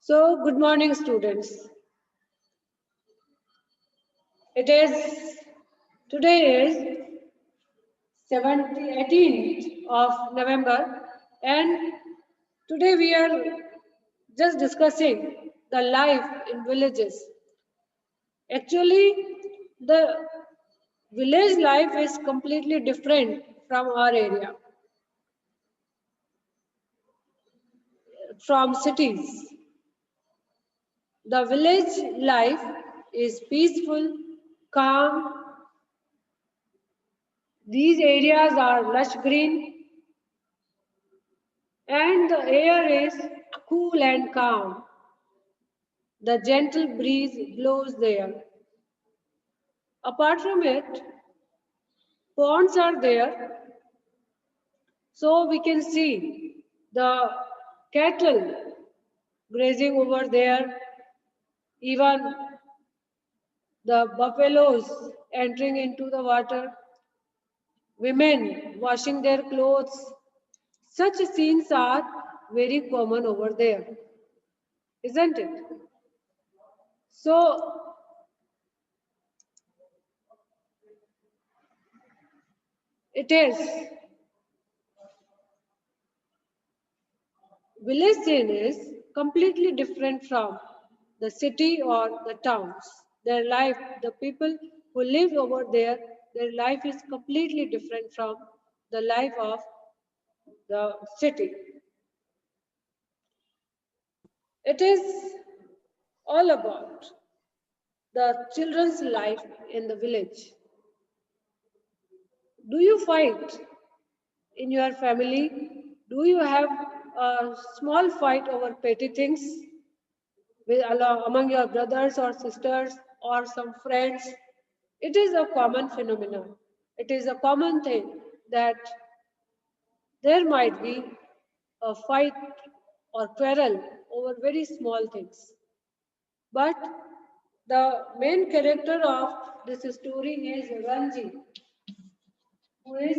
So, good morning, students. Today is 18th of November, and today we are just discussing the life in villages. Actually, the village life is completely different from our area, from cities. The village life is peaceful, calm. These areas are lush green and the air is cool and calm. The gentle breeze blows there. Apart from it, ponds are there, so we can see the cattle grazing over there, even the buffaloes entering into the water, women washing their clothes. Such scenes are very common over there, isn't it? So, it is. Village scene is completely different from the city or the towns. Their life, the people who live over there, their life is completely different from the life of the city. It is all about the children's life in the village. Do you fight in your family? Do you have a small fight over petty things among your brothers or sisters or some friends? It is a common phenomenon. It is a common thing that there might be a fight or quarrel over very small things. But the main character of this story is Ranji, who is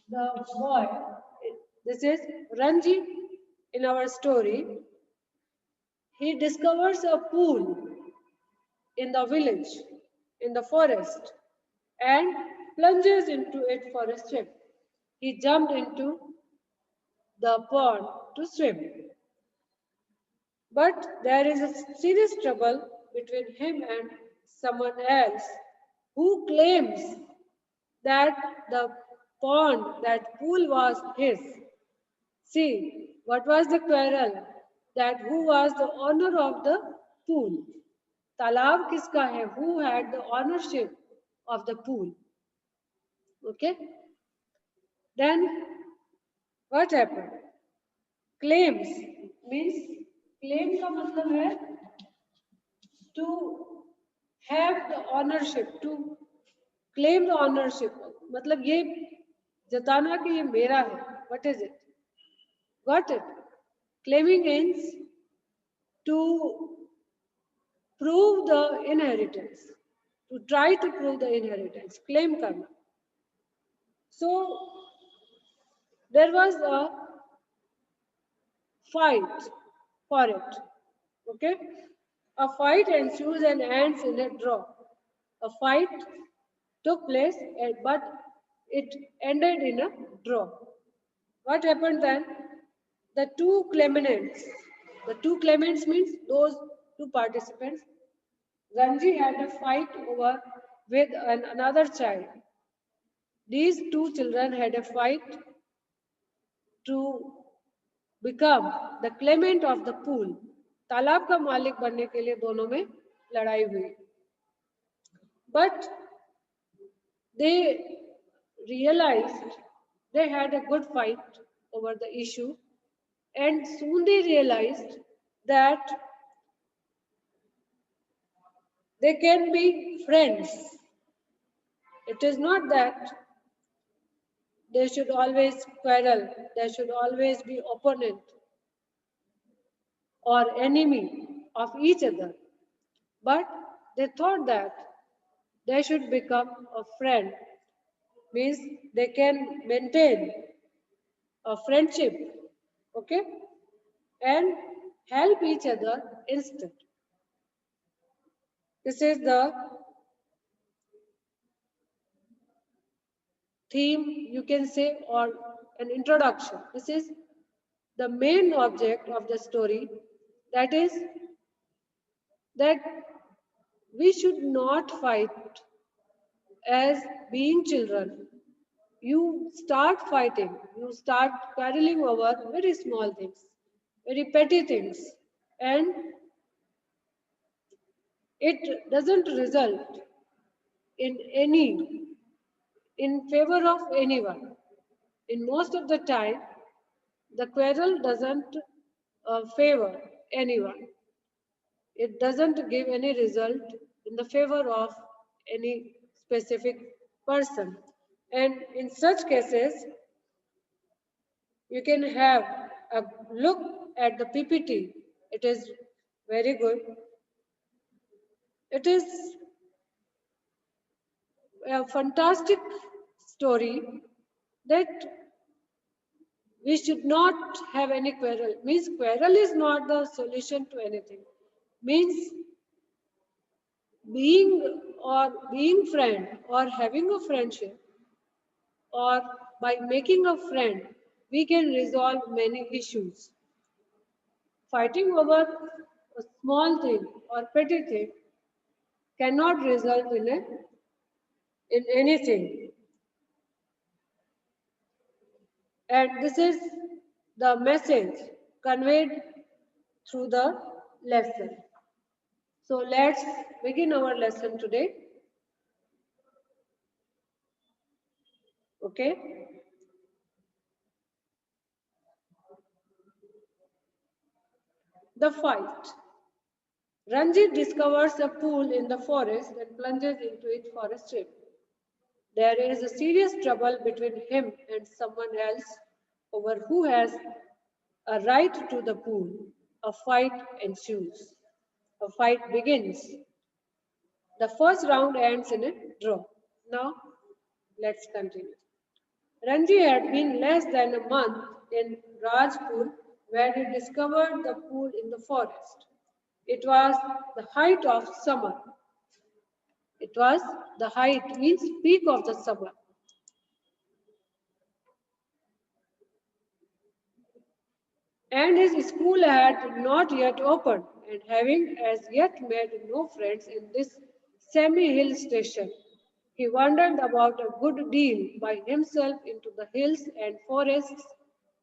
the boy. This is Ranji in our story. He discovers a pool in the village, in the forest, and plunges into it for a swim. He jumped into the pond to swim. But there is a serious trouble between him and someone else who claims that the pond, that pool was his. See, what was the quarrel? That who was the owner of the pool? Talab kiska hai? Who had the ownership of the pool? Okay. Then what happened? Claims means claim का मतलब है to have the ownership, to claim the ownership. मतलब ये जताना कि ये मेरा है. What is it? Got it? Claiming means to prove the inheritance, to try to prove the inheritance, claim karna. So there was a fight for it. Okay? A fight ensues and ends in a draw. A fight took place, but it ended in a draw. What happened then? The two claimants means those two participants. Ranji had a fight over with another child. These two children had a fight to become the claimant of the pool. तालाब का मालिक बनने के लिए दोनों में लड़ाई हुई. But they realized they had a good fight over the issue, and soon they realized that they can be friends. It is not that they should always quarrel, they should always be opponent or enemy of each other. But they thought that they should become a friend, means they can maintain a friendship, okay? And help each other instead. This is the theme, you can say, or an introduction. This is the main object of the story, that is that we should not fight as being children. You start fighting, you start quarreling over very small things, very petty things, and it doesn't result in any, in favor of anyone. In most of the time, the quarrel doesn't favor anyone. It doesn't give any result in the favor of any specific person. And in such cases, you can have a look at the PPT. It is very good. It is a fantastic story that we should not have any quarrel. Means quarrel is not the solution to anything. Means being friend or having a friendship, or by making a friend, we can resolve many issues. Fighting over a small thing or petty thing cannot result in anything. And this is the message conveyed through the lesson. So let's begin our lesson today. Okay. The fight. Ranjit discovers a pool in the forest and plunges into it for a swim. There is a serious trouble between him and someone else over who has a right to the pool. A fight ensues. A fight begins. The first round ends in a draw. Now, let's continue. Ranji had been less than a month in Rajpur when he discovered the pool in the forest. It was the height of summer. It was the height, means peak of the summer. And his school had not yet opened, and having as yet made no friends in this semi-hill station, he wandered about a good deal by himself into the hills and forests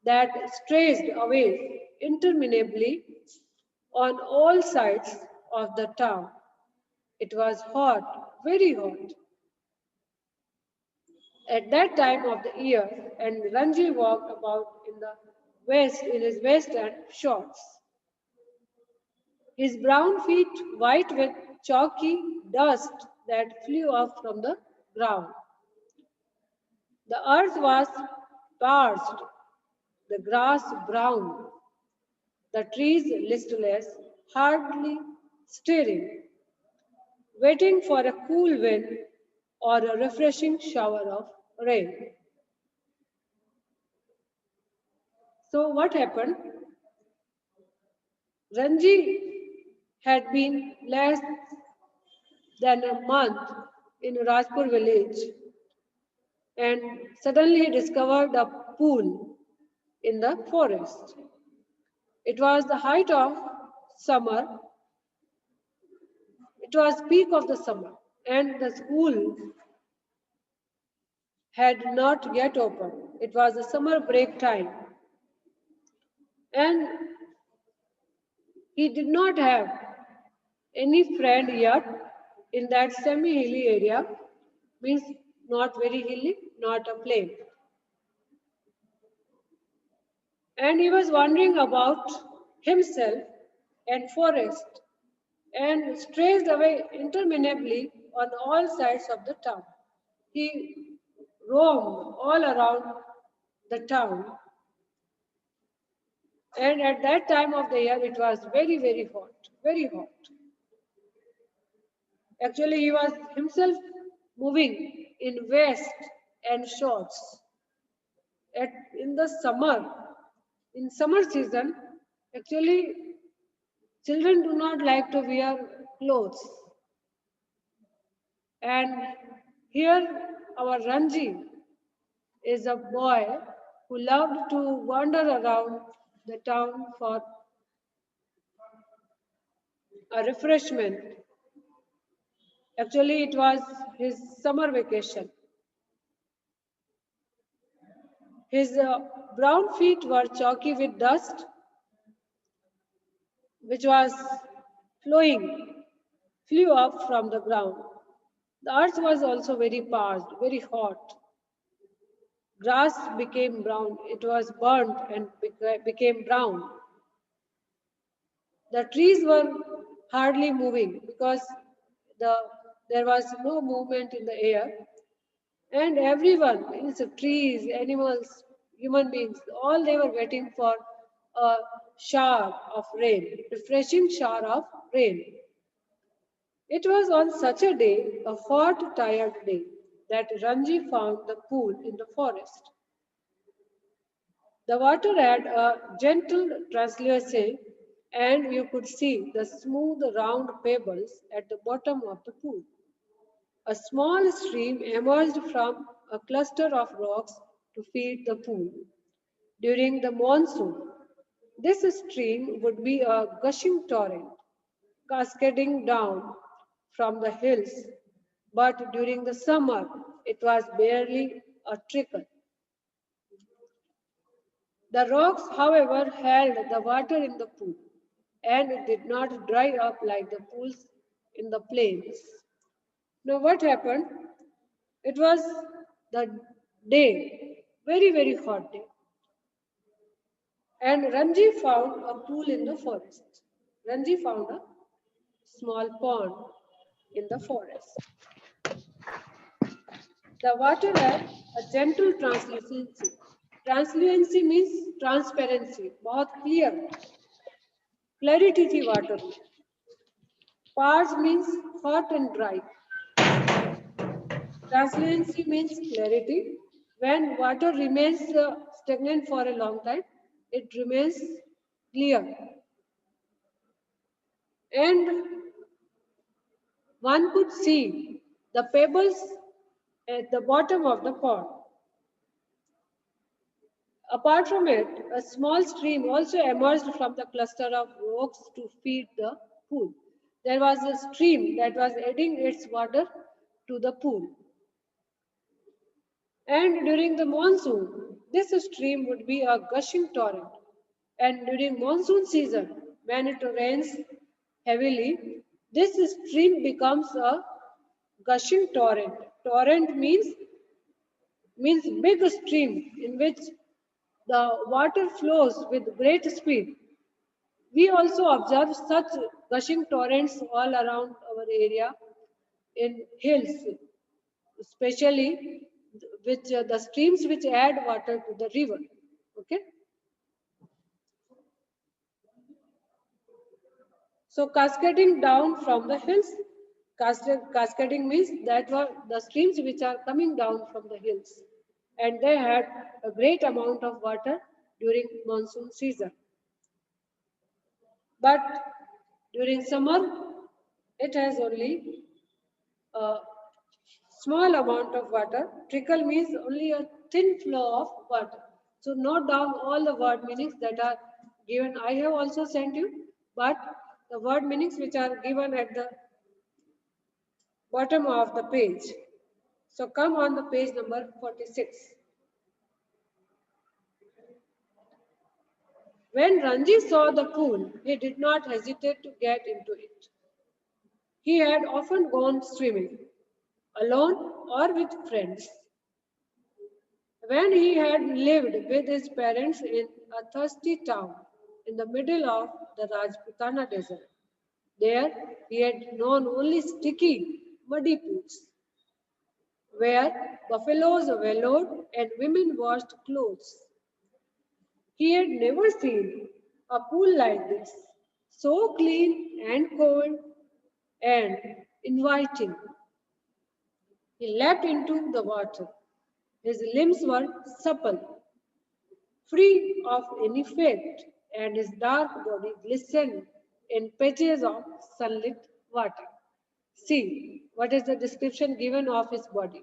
that stretched away interminably on all sides of the town. It was hot, very hot, at that time of the year, and Ranji walked about in the west in his vest and shorts, his brown feet white with chalky dust that flew off from the ground. The earth was parched, the grass brown, the trees listless, hardly stirring, waiting for a cool wind or a refreshing shower of rain. So what happened? Ranji had been less than a month in Rajpur village, and suddenly he discovered a pool in the forest. It was the height of summer, it was peak of the summer, and the school had not yet opened. It was the summer break time, and he did not have any friend yet in that semi-hilly area, means not very hilly, not a plain. And he was wondering about himself and forest and strayed away interminably on all sides of the town. He roamed all around the town, and at that time of the year it was very, very hot, very hot. Actually, he was himself moving in vest and shorts. In the summer, in summer season, actually Children do not like to wear clothes. And here our Ranji is a boy who loved to wander around the town for a refreshment. Actually, it was his summer vacation. His brown feet were chalky with dust, which was flowing, flew up from the ground. The earth was also very parched, very hot. Grass became brown. It was burnt and became brown. The trees were hardly moving because the, there was no movement in the air. And everyone, means the trees, animals, human beings, all they were waiting for a shower of rain, refreshing shower of rain. It was on such a day, a hot, tired day, that Ranji found the pool in the forest. The water had a gentle translucency, and you could see the smooth, round pebbles at the bottom of the pool. A small stream emerged from a cluster of rocks to feed the pool. During the monsoon, this stream would be a gushing torrent, cascading down from the hills, but during the summer, it was barely a trickle. The rocks, however, held the water in the pool, and it did not dry up like the pools in the plains. Now, what happened? It was the day, very, very hot day, and Ranji found a pool in the forest. Ranji found a small pond in the forest. The water had a gentle translucency. Translucency means transparency, बहुत clear. Clarity थी water में. Parts means hot and dry. Translucency means clarity. When water remains stagnant for a long time, it remains clear. And one could see the pebbles at the bottom of the pond. Apart from it, a small stream also emerged from the cluster of rocks to feed the pool. There was a stream that was adding its water to the pool. And during the monsoon, this stream would be a gushing torrent. And during monsoon season, when it rains heavily, this stream becomes a gushing torrent. Torrent means big stream in which the water flows with great speed. We also observe such gushing torrents all around our area in hills, especially which the streams which add water to the river. Okay, so cascading down from the hills, cascading means that were the streams which are coming down from the hills, and they had a great amount of water during monsoon season. But during summer, it has only a small amount of water. Trickle means only a thin flow of water. So note down all the word meanings that are given. I have also sent you, but the word meanings which are given at the bottom of the page. So come on the page number 46. When Ranji saw the pool, he did not hesitate to get into it. He had often gone swimming, alone or with friends. When he had lived with his parents in a thirsty town in the middle of the Rajputana desert, there he had known only sticky, muddy pools, where buffaloes wallowed and women washed clothes. He had never seen a pool like this, so clean and cold and inviting. He leapt into the water. His limbs were supple, free of any fat, and his dark body glistened in patches of sunlit water. See, what is the description given of his body?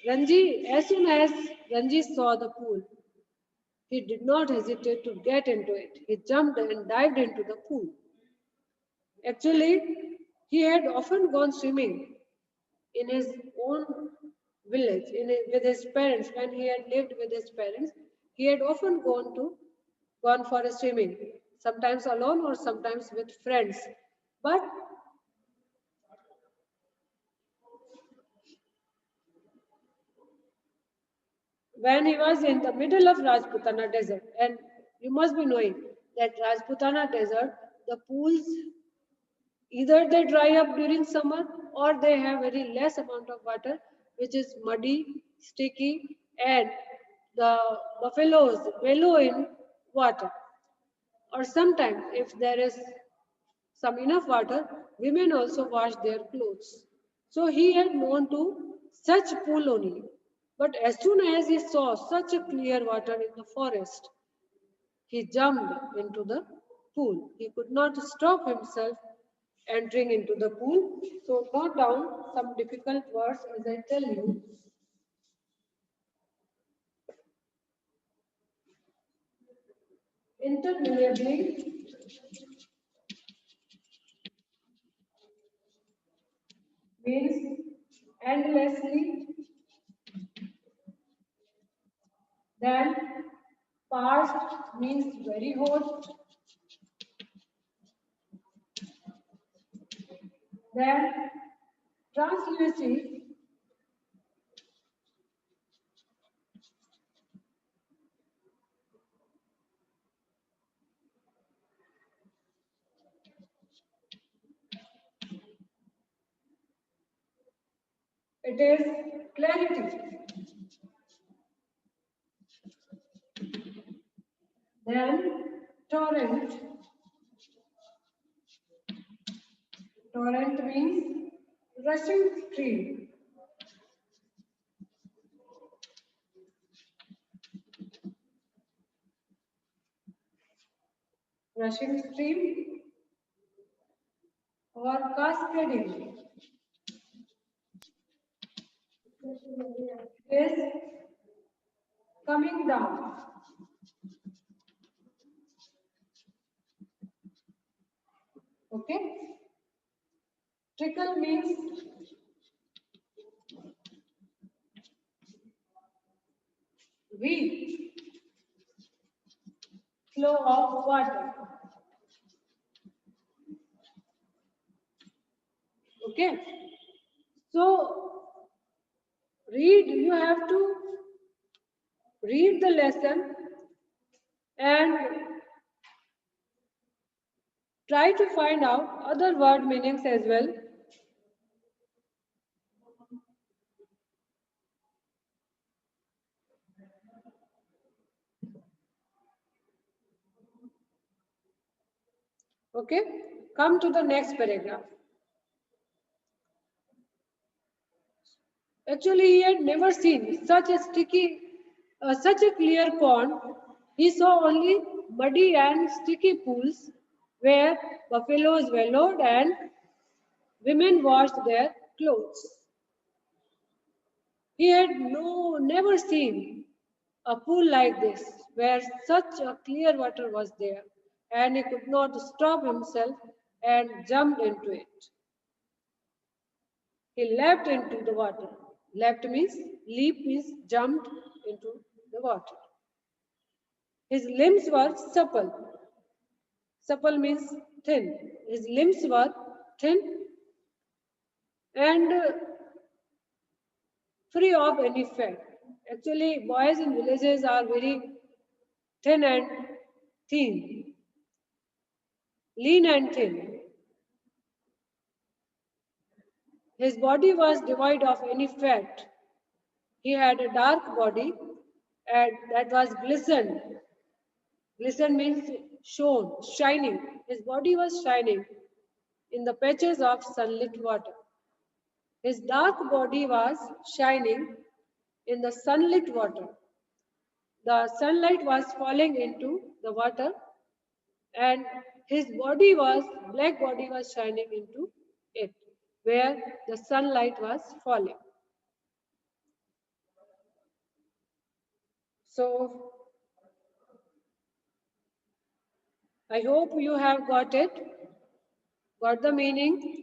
As soon as Ranji saw the pool, he did not hesitate to get into it. He jumped and dived into the pool. Actually, he had often gone swimming in his own village with his parents. When he had lived with his parents, he had often gone for a swimming, sometimes alone or sometimes with friends. But when he was in the middle of Rajputana desert, and you must be knowing that Rajputana desert, the pools either they dry up during summer or they have very less amount of water, which is muddy, sticky, and the buffaloes wallow in water. Or sometimes, if there is some enough water, women also wash their clothes. So he had known to such pool only. But as soon as he saw such a clear water in the forest, he jumped into the pool. He could not stop himself entering into the pool. So note down some difficult words as I tell you. Interminably means endlessly, then past means very hot, then translucent, it is clarity. Then torrent, torrent means rushing stream. Rushing stream or cascading is coming down. Okay? Trickle means weak flow of water. Okay? So, you have to read the lesson and try to find out other word meanings as well. Okay? Come to the next paragraph. Actually, he had never seen such a clear pond. He saw only muddy and sticky pools where buffaloes wallowed and women washed their clothes. He had never seen a pool like this where such a clear water was there, and he could not stop himself and jumped into it. He leapt into the water. Leap means jumped into the water. His limbs were supple. Supple means thin. His limbs were thin and free of any fat. Actually, boys in villages are very thin and thin, lean and thin. His body was devoid of any fat. He had a dark body and that was glistened. Glistened means shone, shining. His body was shining in the patches of sunlit water. His dark body was shining in the sunlit water. The sunlight was falling into the water and his body was, black body was shining into it, where the sunlight was falling. So I hope you have got it, got the meaning.